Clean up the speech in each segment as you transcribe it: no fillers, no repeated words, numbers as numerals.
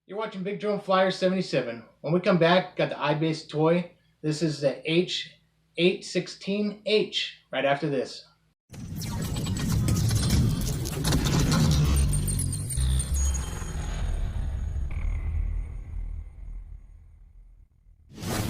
You're watching Big Drone Flyer 77. When we come back, got the iBaseToy. This is the H816H right after this.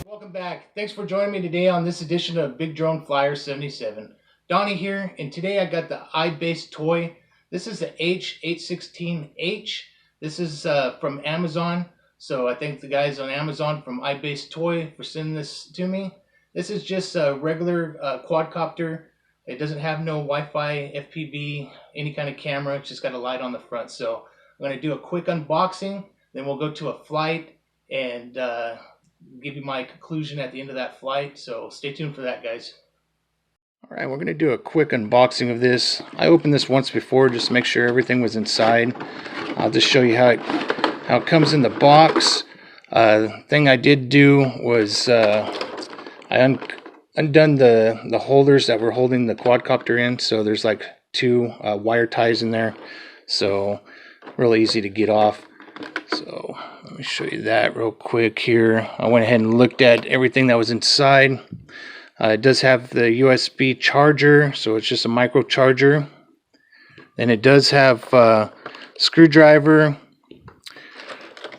Welcome back. Thanks for joining me today on this edition of Big Drone Flyer 77. Donnie here, and today I got the iBaseToy. This is the H816H. This is from Amazon, so I thank the guys on Amazon from iBaseToy for sending this to me. This is just a regular quadcopter. It doesn't have no Wi-Fi, FPV, any kind of camera. It's just got a light on the front. So I'm going to do a quick unboxing, then we'll go to a flight and give you my conclusion at the end of that flight. So stay tuned for that, guys. Alright, we're going to do a quick unboxing of this. I opened this once before just to make sure everything was inside. I'll just show you how it comes in the box. Thing I did do was I undone the holders that were holding the quadcopter in. So there's like two wire ties in there. So really easy to get off. So let me show you that real quick here. I went ahead and looked at everything that was inside. It does have the USB charger, so it's just a micro charger. Then it does have a screwdriver,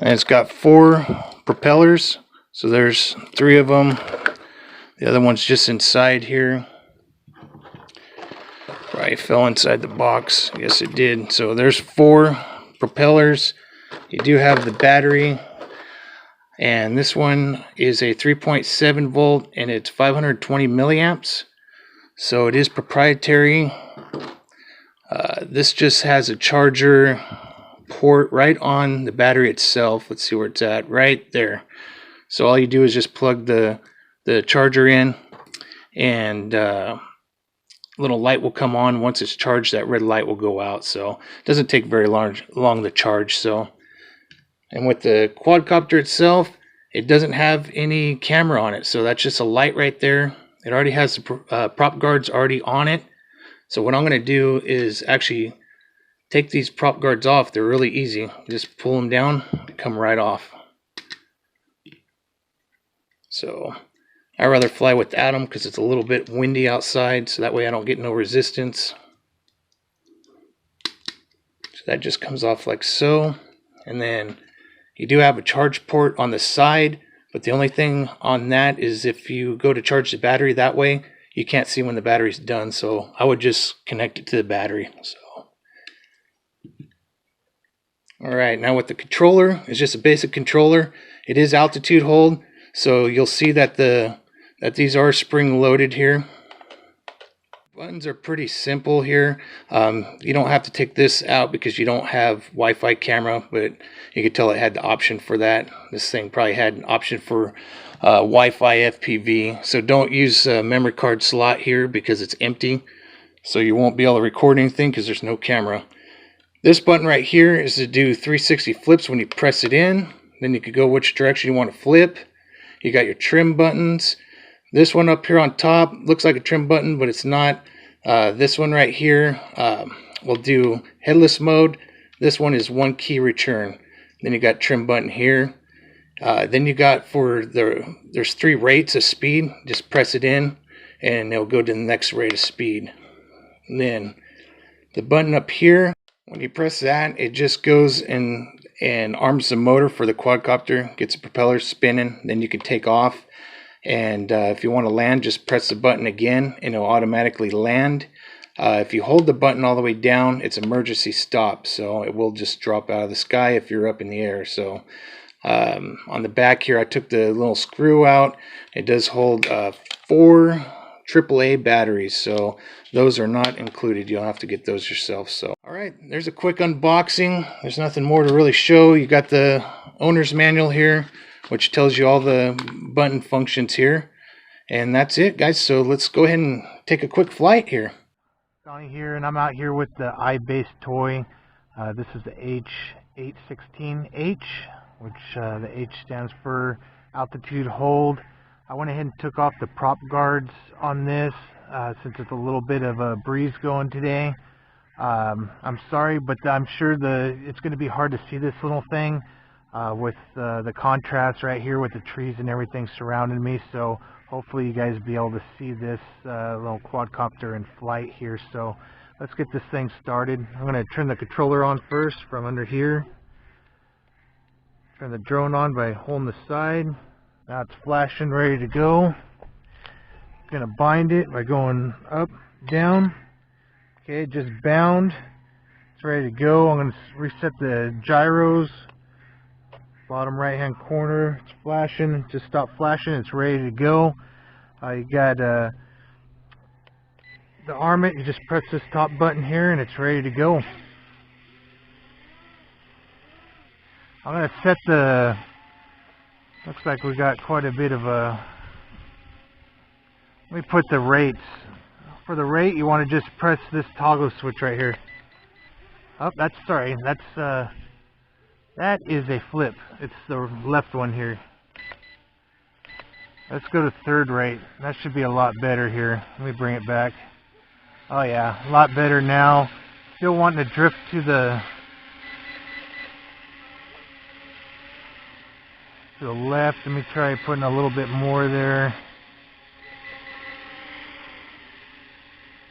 and it's got 4 propellers. So there's 3 of them. The other one's just inside here. Probably fell inside the box. Yes, it did. So there's 4 propellers. You do have the battery. And this one is a 3.7 volt and it's 520 milliamps. So it is proprietary. This just has a charger port right on the battery itself. Let's see where it's at. Right there. So all you do is just plug the charger in, and little light will come on. Once it's charged, that red light will go out. So it doesn't take very long to charge. So. And with the quadcopter itself, it doesn't have any camera on it, so that's just a light right there. It already has the prop guards already on it. So what I'm going to do is actually take these prop guards off. They're really easy. Just pull them down, they come right off. So I'd rather fly without them because it's a little bit windy outside, so that way I don't get no resistance. So that just comes off like so. And then you do have a charge port on the side, but the only thing on that is if you go to charge the battery that way, you can't see when the battery's done. So I would just connect it to the battery. So, all right, now with the controller, it's just a basic controller. It is altitude hold, so you'll see that these are spring loaded here. Buttons are pretty simple here. You don't have to take this out because you don't have Wi-Fi camera, but you could tell it had the option for that. This thing probably had an option for Wi-Fi FPV. So don't use a memory card slot here because it's empty. So you won't be able to record anything because there's no camera. This button right here is to do 360 flips when you press it in. Then you could go which direction you want to flip. You got your trim buttons. This one up here on top looks like a trim button, but it's not. This one right here will do headless mode. This one is 1 key return. Then you got trim button here. Then you got there's 3 rates of speed. Just press it in and it'll go to the next rate of speed. And then the button up here, when you press that, it just goes and arms the motor for the quadcopter, gets the propeller spinning, then you can take off. And if you want to land, just press the button again and it'll automatically land. If you hold the button all the way down, it's emergency stop, so it will just drop out of the sky if you're up in the air. So on the back here, I took the little screw out. It does hold 4 AAA batteries, so those are not included. You'll have to get those yourself. So alright, there's a quick unboxing. There's nothing more to really show. You got the owner's manual here, which tells you all the button functions here. And that's it, guys. So let's go ahead and take a quick flight here. Donnie here, and I'm out here with the iBaseToy. This is the H816H, which the H stands for altitude hold. I went ahead and took off the prop guards on this since it's a little bit of a breeze going today. I'm sorry, but I'm sure it's going to be hard to see this little thing. with the contrast right here with the trees and everything surrounding me. So hopefully you guys will be able to see this little quadcopter in flight here. So let's get this thing started. I'm going to turn the controller on first from under here. Turn the drone on by holding the side. Now it's flashing, ready to go. I'm going to bind it by going up, down. Okay, just bound. It's ready to go. I'm going to reset the gyros. Bottom right hand corner, it's flashing. Just stop flashing, it's ready to go. You got the arm it, you just press this top button here and it's ready to go. I'm going to set the, looks like we got quite a bit of a, let me put the rates. For the rate, you want to just press this toggle switch right here. Oh, that's, sorry, that's, that is a flip. It's the left one here. Let's go to third rate. That should be a lot better here. Let me bring it back. Oh yeah, a lot better now. Still wanting to drift to the left. Let me try putting a little bit more there.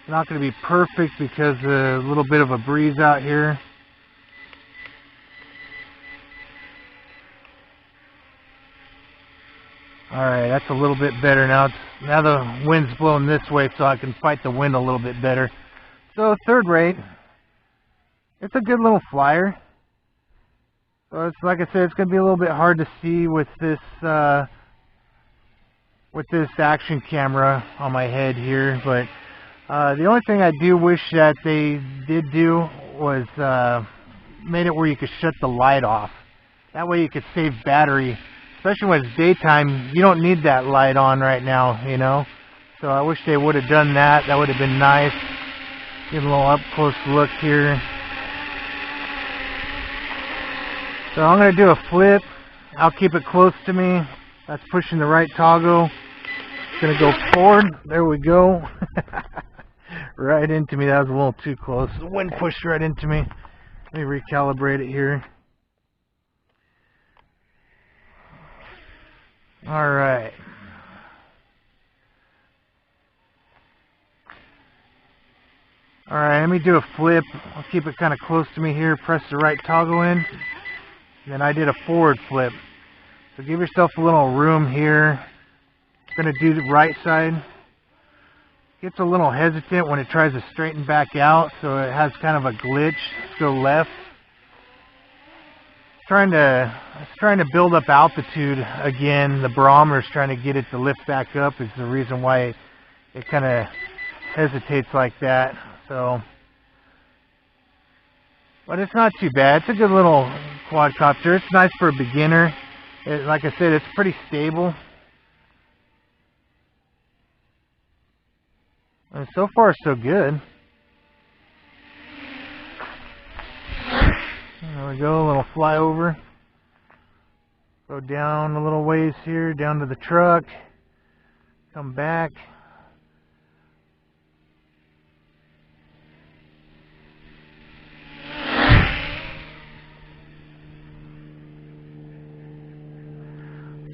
It's not going to be perfect because a little bit of a breeze out here. Alright, that's a little bit better now. Now the wind's blowing this way so I can fight the wind a little bit better. So third rate, it's a good little flyer. So it's, like I said, it's going to be a little bit hard to see with this action camera on my head here. But the only thing I do wish that they did do was made it where you could shut the light off. That way you could save battery. Especially when it's daytime, you don't need that light on right now, you know. So I wish they would have done that. That would have been nice. Give a little up close look here. So I'm going to do a flip. I'll keep it close to me. That's pushing the right toggle. It's going to go forward. There we go. Right into me. That was a little too close. The wind pushed right into me. Let me recalibrate it here. Alright. Alright, let me do a flip. I'll keep it kind of close to me here. Press the right toggle in. And then I did a forward flip. So give yourself a little room here. I'm going to do the right side. Gets a little hesitant when it tries to straighten back out. So it has kind of a glitch. Let's go left. It's trying to build up altitude again. The barometer is trying to get it to lift back up is the reason why it kind of hesitates like that. So, but it's not too bad. It's a good little quadcopter. It's nice for a beginner. Like I said, it's pretty stable. And so far, so good. There we go, a little flyover. Go down a little ways here, down to the truck. Come back.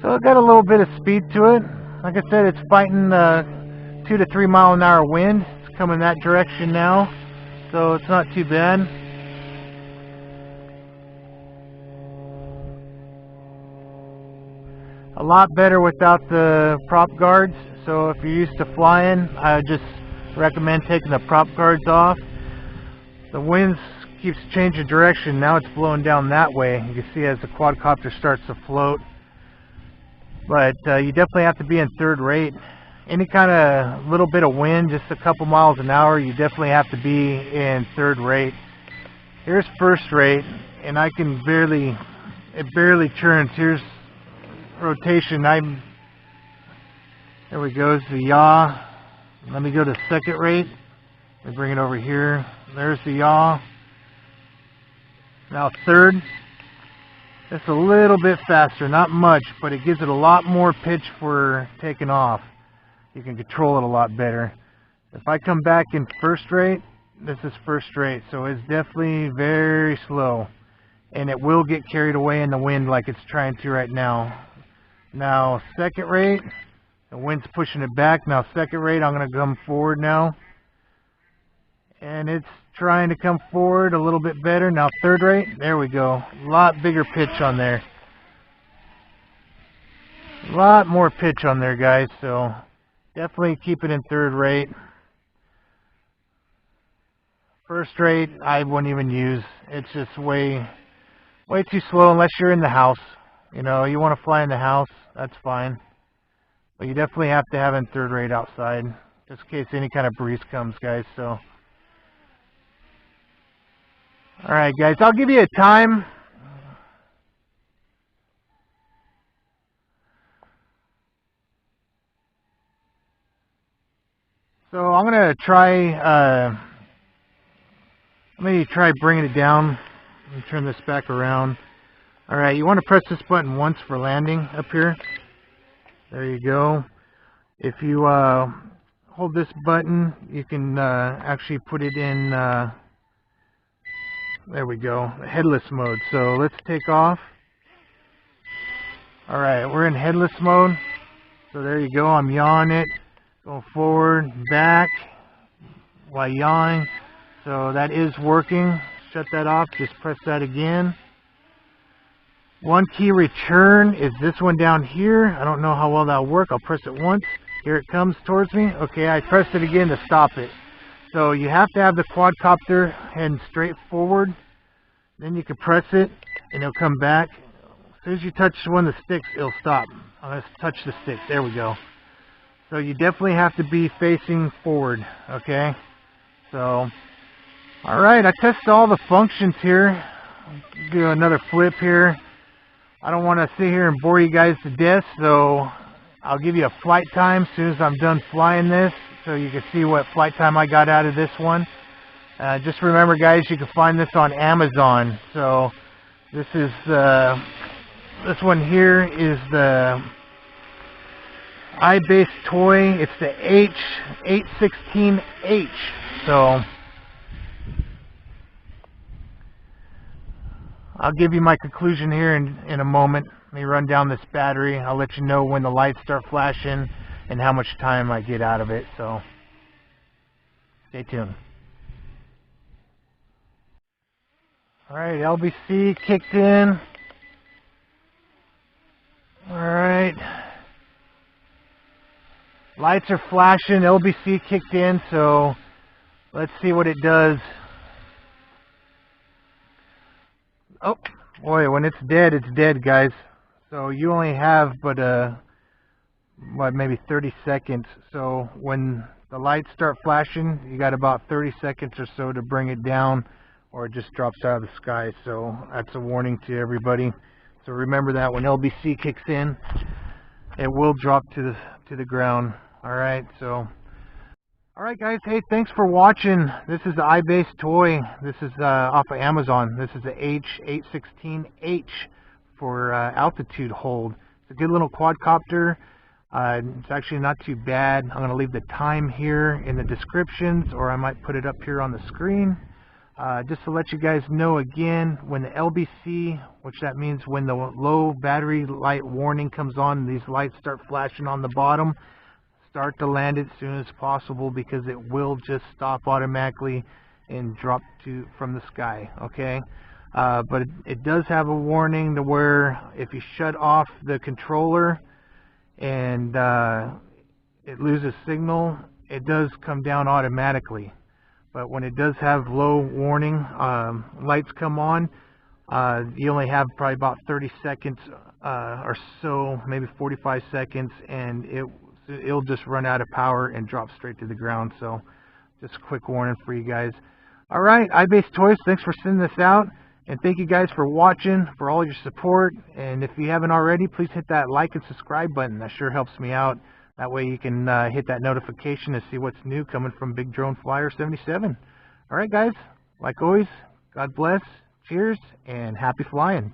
So it got a little bit of speed to it. Like I said, it's fighting 2 to 3 mile an hour wind. It's coming that direction now, so it's not too bad. A lot better without the prop guards. So if you're used to flying, I just recommend taking the prop guards off. The wind keeps changing direction. Now it's blowing down that way. You can see as the quadcopter starts to float. But you definitely have to be in third rate. Any kind of little bit of wind, just a couple miles an hour, you definitely have to be in third rate. Here's first rate, and I can it barely turns. Here's rotation. There we go, it's the yaw. Let me go to second rate. Let me bring it over here. There's the yaw. Now third. It's a little bit faster, not much, but it gives it a lot more pitch for taking off. You can control it a lot better. If I come back in first rate, this is first rate, so it's definitely very slow. and it will get carried away in the wind like it's trying to right now. Now second rate, the wind's pushing it back. Now second rate, I'm going to come forward now, and it's trying to come forward a little bit better. Now third rate, there we go. A lot bigger pitch on there. A lot more pitch on there, guys, so definitely keep it in third rate. First rate, I wouldn't even use. It's just way too slow unless you're in the house. You know, you want to fly in the house, that's fine. But you definitely have to have it in third rate outside, just in case any kind of breeze comes, guys. So, alright, guys, I'll give you a time. So I'm going to try, let me try bringing it down. Let me turn this back around. Alright, you want to press this button once for landing up here. There you go. If you hold this button, you can actually put it in, there we go, headless mode. So let's take off. Alright, we're in headless mode. So there you go, I'm yawing it. Going forward, back, while yawing. So that is working. Shut that off, just press that again. One key return is this one down here. I don't know how well that'll work. I'll press it once. Here it comes towards me. Okay, I pressed it again to stop it. So you have to have the quadcopter heading straight forward. Then you can press it and it'll come back. As soon as you touch one of the sticks, it'll stop. I'm going to touch the stick. There we go. So you definitely have to be facing forward. Okay. So, alright, I tested all the functions here. I'll do another flip here. I don't want to sit here and bore you guys to death, so I'll give you a flight time as soon as I'm done flying this, so you can see what flight time I got out of this one. Just remember, guys, you can find this on Amazon. So this is this one here is the iBaseToy. It's the H816H. So I'll give you my conclusion here in a moment. Let me run down this battery. I'll let you know when the lights start flashing and how much time I get out of it. So stay tuned. Alright, LBC kicked in. Alright. Lights are flashing. LBC kicked in. So let's see what it does. Oh, boy, when it's dead, guys. So you only have but maybe 30 seconds. So when the lights start flashing, you got about 30 seconds or so to bring it down, or it just drops out of the sky. So that's a warning to everybody. So remember that when LBC kicks in, it will drop to the ground. Alright, so alright, guys, hey, thanks for watching. This is the iBaseToy. This is off of Amazon. This is the H816H for altitude hold. It's a good little quadcopter. It's actually not too bad. I'm going to leave the time here in the descriptions, or I might put it up here on the screen. Just to let you guys know again, when the LBC, which that means when the low battery light warning comes on, these lights start flashing on the bottom, start to land it as soon as possible, because it will just stop automatically and drop from the sky. Okay, but it does have a warning to where if you shut off the controller and it loses signal, it does come down automatically. But when it does have low warning lights come on, you only have probably about 30 seconds or so, maybe 45 seconds, and it'll just run out of power and drop straight to the ground. So just a quick warning for you guys. Alright, iBaseToys, thanks for sending this out, and thank you guys for watching, for all your support. And if you haven't already, please hit that like and subscribe button. That sure helps me out. That way you can hit that notification to see what's new coming from Big Drone Flyer 77. Alright, guys, like always, God bless, cheers, and happy flying.